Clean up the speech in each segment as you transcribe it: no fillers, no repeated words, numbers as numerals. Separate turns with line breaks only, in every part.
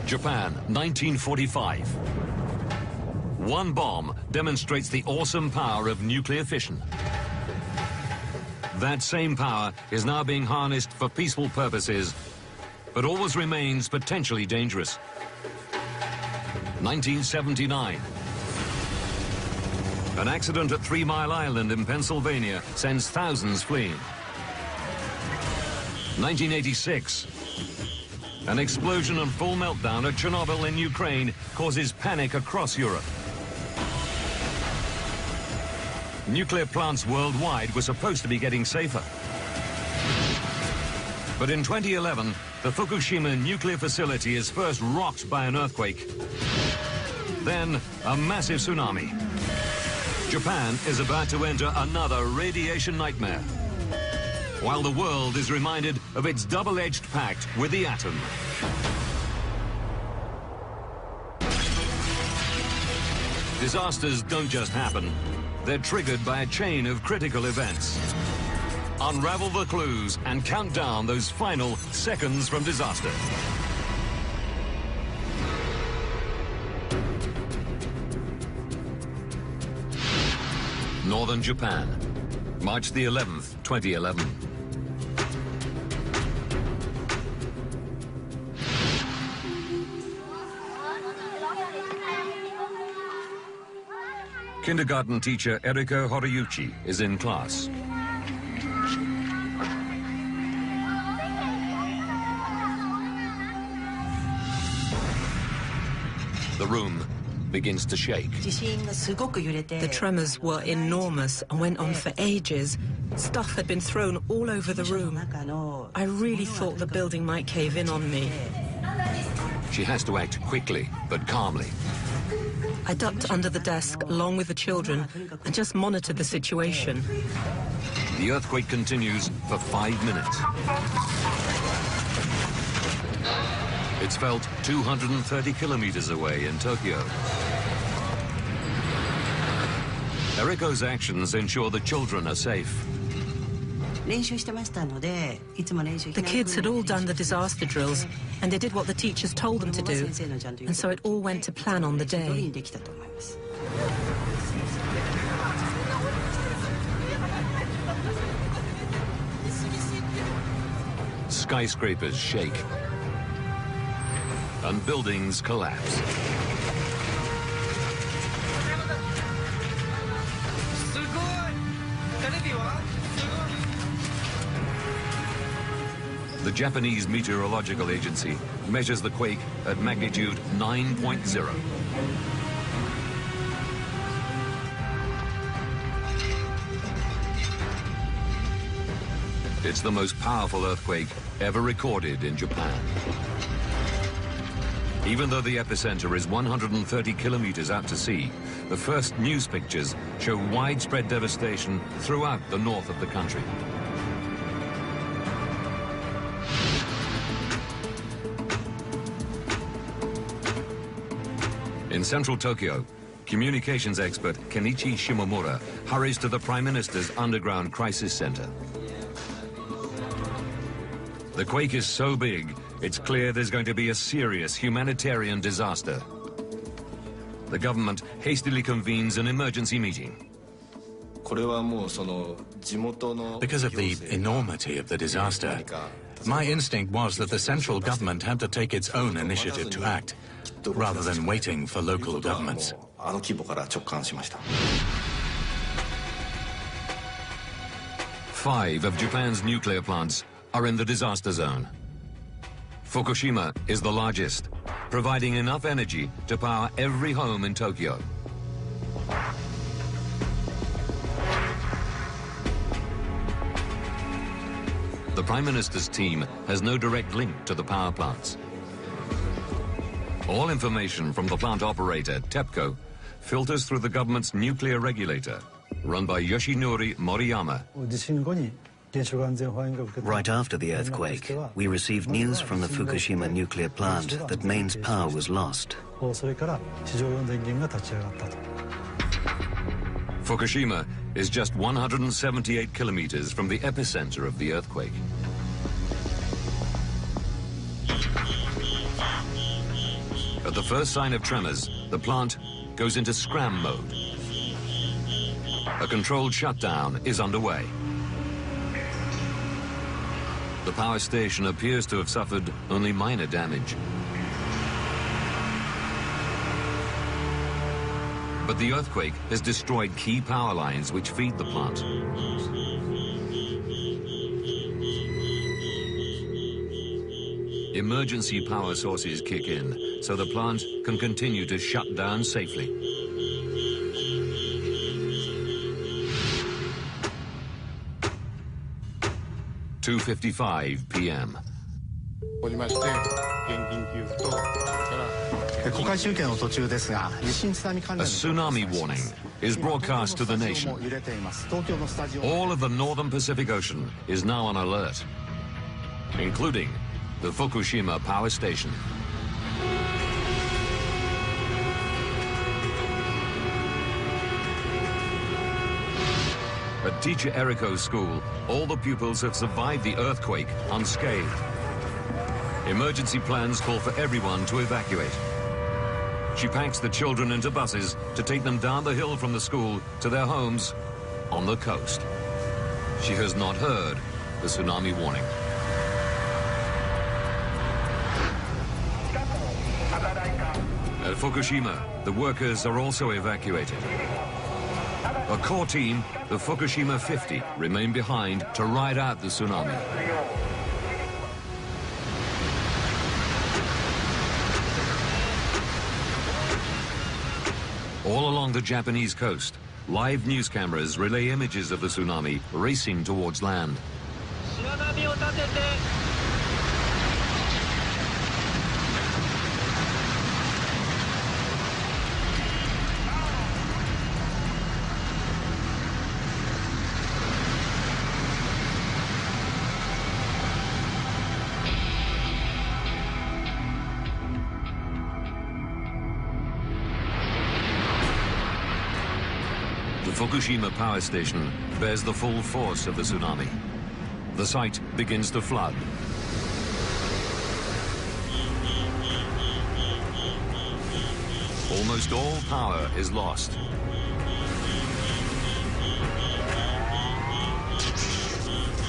Japan, 1945. One bomb demonstrates the awesome power of nuclear fission. That same power is now being harnessed for peaceful purposes, but always remains potentially dangerous. 1979. An accident at 3 Mile Island in Pennsylvania sends thousands fleeing. 1986. An explosion and full meltdown at Chernobyl in Ukraine causes panic across Europe. Nuclear plants worldwide were supposed to be getting safer. But in 2011, the Fukushima nuclear facility is first rocked by an earthquake. Then, a massive tsunami. Japan is about to enter another radiation nightmare, while the world is reminded of its double-edged pact with the atom. Disasters don't just happen. They're triggered by a chain of critical events. Unravel the clues and count down those final seconds from disaster. Northern Japan, March the 11th, 2011. Kindergarten teacher Eriko Horiyuchi is in class. The room begins to shake.
The tremors were enormous and went on for ages. Stuff had been thrown all over the room. I really thought the building might cave in on me.
She has to act quickly, but calmly.
I ducked under the desk along with the children and just monitored the situation.
The earthquake continues for 5 minutes. It's felt 230 kilometers away in Tokyo. Eriko's actions ensure the children are safe.
The kids had all done the disaster drills, and they did what the teachers told them to do, and so it all went to plan on the day.
Skyscrapers shake, and buildings collapse. The Japanese Meteorological Agency measures the quake at magnitude 9.0. It's the most powerful earthquake ever recorded in Japan. Even though the epicenter is 130 kilometers out to sea, the first news pictures show widespread devastation throughout the north of the country. In central Tokyo, communications expert Kenichi Shimomura hurries to the Prime Minister's underground crisis center. The quake is so big, it's clear there's going to be a serious humanitarian disaster. The government hastily convenes an emergency meeting.
Because of the enormity of the disaster, my instinct was that the central government had to take its own initiative to act, rather than waiting for local governments.
5 of Japan's nuclear plants are in the disaster zone. Fukushima is the largest, providing enough energy to power every home in Tokyo. The Prime Minister's team has no direct link to the power plants. All information from the plant operator, TEPCO, filters through the government's nuclear regulator, run by Yoshinori Moriyama.
Right after the earthquake, we received news from the Fukushima nuclear plant that mains power was lost.
Fukushima is just 178 kilometers from the epicenter of the earthquake. At the first sign of tremors, the plant goes into scram mode. A controlled shutdown is underway. The power station appears to have suffered only minor damage. But the earthquake has destroyed key power lines which feed the plant. Emergency power sources kick in, so the plant can continue to shut down safely. (2:55 p.m.)
A
tsunami warning is broadcast to the nation. All of the northern Pacific Ocean is now on alert, including the Fukushima power station. At teacher Eriko's school, all the pupils have survived the earthquake unscathed. Emergency plans call for everyone to evacuate. She packs the children into buses to take them down the hill from the school to their homes on the coast. She has not heard the tsunami warning. At Fukushima, the workers are also evacuated. A core team, the Fukushima 50, remain behind to ride out the tsunami. All along the Japanese coast, live news cameras relay images of the tsunami racing towards land. The Fukushima power station bears the full force of the tsunami. The site begins to flood. Almost all power is lost.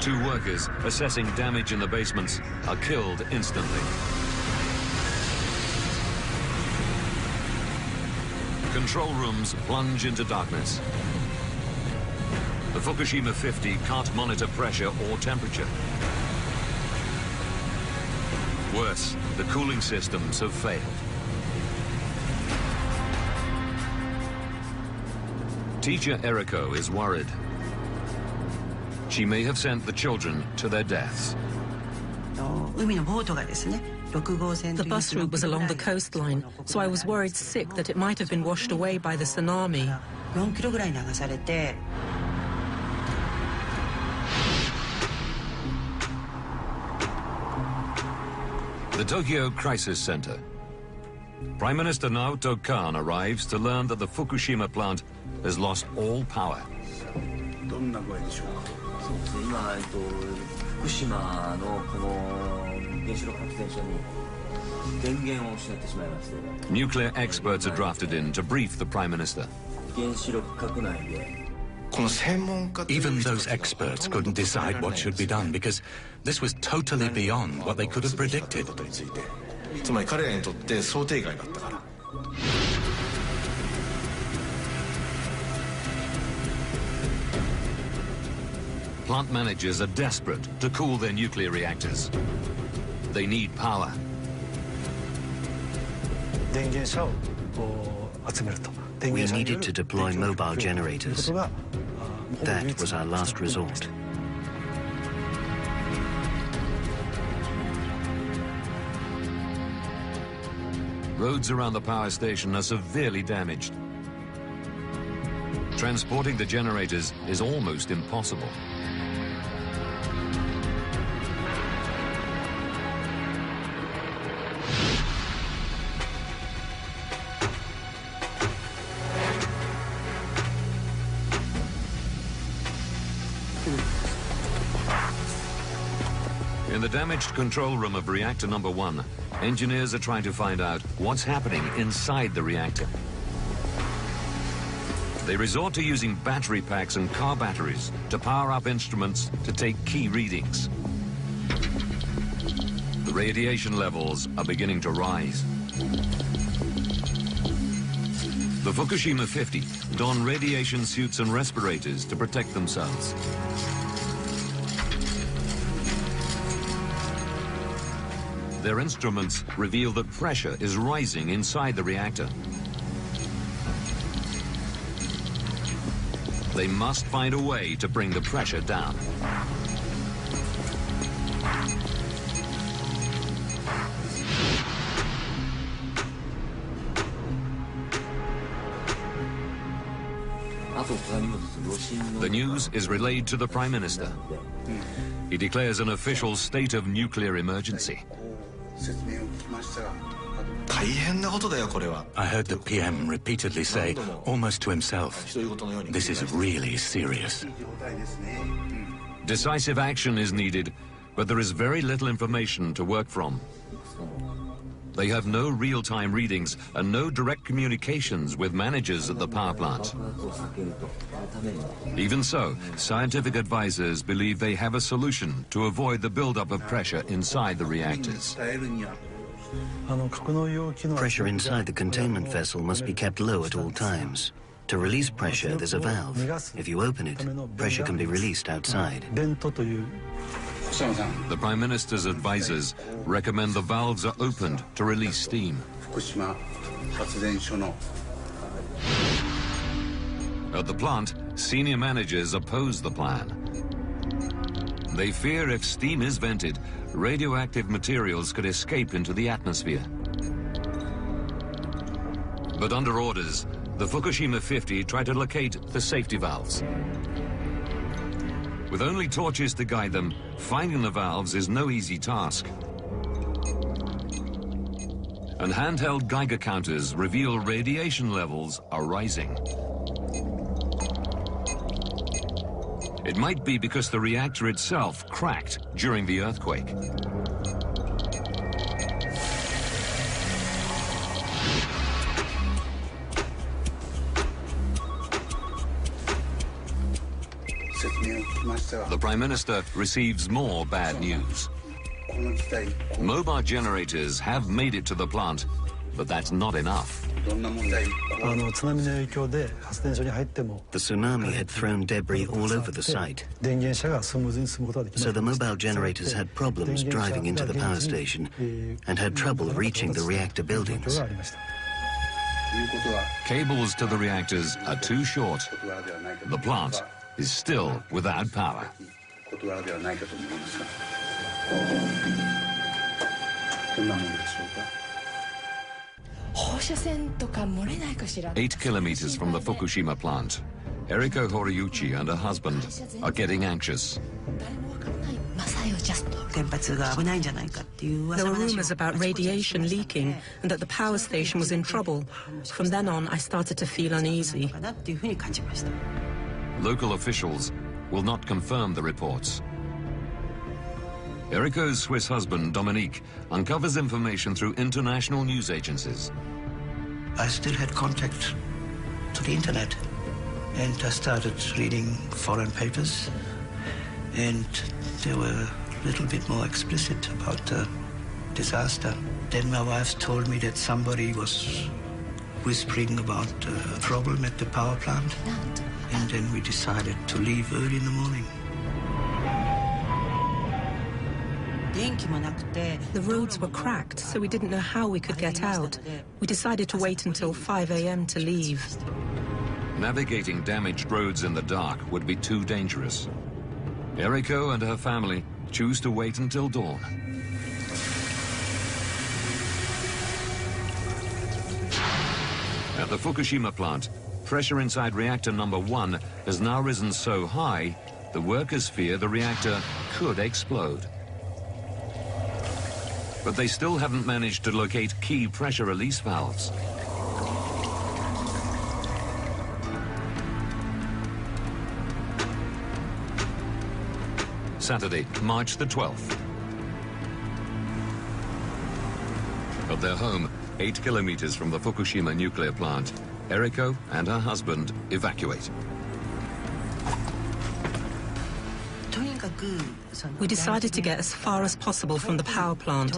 Two workers assessing damage in the basements are killed instantly. Control rooms plunge into darkness. The Fukushima 50 can't monitor pressure or temperature. Worse, the cooling systems have failed. Teacher Eriko is worried. She may have sent the children to their deaths.
The bus route was along the coastline, so I was worried sick that it might have been washed away by the tsunami.
The Tokyo Crisis Center. Prime Minister Naoto Kan arrives to learn that the Fukushima plant has lost all power. Nuclear experts are drafted in to brief the Prime Minister.
Even those experts couldn't decide what should be done because this was totally beyond what they could have predicted.
Plant managers are desperate to cool their nuclear reactors. They need power.
We needed to deploy mobile generators. That was our last resort.
Roads around the power station are severely damaged. Transporting the generators is almost impossible. In the damaged control room of reactor number 1, engineers are trying to find out what's happening inside the reactor. They resort to using battery packs and car batteries to power up instruments to take key readings. The radiation levels are beginning to rise. The Fukushima 50 don radiation suits and respirators to protect themselves. Their instruments reveal that pressure is rising inside the reactor. They must find a way to bring the pressure down. The news is relayed to the Prime Minister. He declares an official state of nuclear emergency.
I heard the PM repeatedly say, almost to himself, this is really serious.
Decisive action is needed, but there is very little information to work from. They have no real-time readings and no direct communications with managers at the power plant. Even so, scientific advisors believe they have a solution to avoid the buildup of pressure inside the reactors.
Pressure inside the containment vessel must be kept low at all times. To release pressure, there's a valve. If you open it, pressure can be released outside.
The Prime Minister's advisors recommend the valves are opened to release steam. At the plant, senior managers oppose the plan. They fear if steam is vented, radioactive materials could escape into the atmosphere. But under orders, the Fukushima 50 try to locate the safety valves. With only torches to guide them, finding the valves is no easy task. And handheld Geiger counters reveal radiation levels are rising. It might be because the reactor itself cracked during the earthquake. The Prime Minister receives more bad news. Mobile generators have made it to the plant, but that's not enough.
The tsunami had thrown debris all over the site, so the mobile generators had problems driving into the power station and had trouble reaching the reactor buildings.
Cables to the reactors are too short. The plant is still without power. 8 kilometers from the Fukushima plant, Eriko Horiyuchi and her husband are getting anxious.
There were rumors about radiation leaking and that the power station was in trouble. From then on, I started to feel uneasy.
Local officials will not confirm the reports. Eriko's Swiss husband, Dominique, uncovers information through international news agencies.
I still had contact to the internet, and I started reading foreign papers, and they were a little bit more explicit about the disaster. Then my wife told me that somebody was whispering about a problem at the power plant, and then we decided to leave early in the morning.
The roads were cracked, so we didn't know how we could get out. We decided to wait until 5 a.m. to leave.
Navigating damaged roads in the dark would be too dangerous. Eriko and her family choose to wait until dawn. At the Fukushima plant, pressure inside reactor number 1 has now risen so high, the workers fear the reactor could explode. But they still haven't managed to locate key pressure release valves. Saturday, March the 12th. At their home, 8 kilometers from the Fukushima nuclear plant, Eriko and her husband evacuate.
We decided to get as far as possible from the power plant.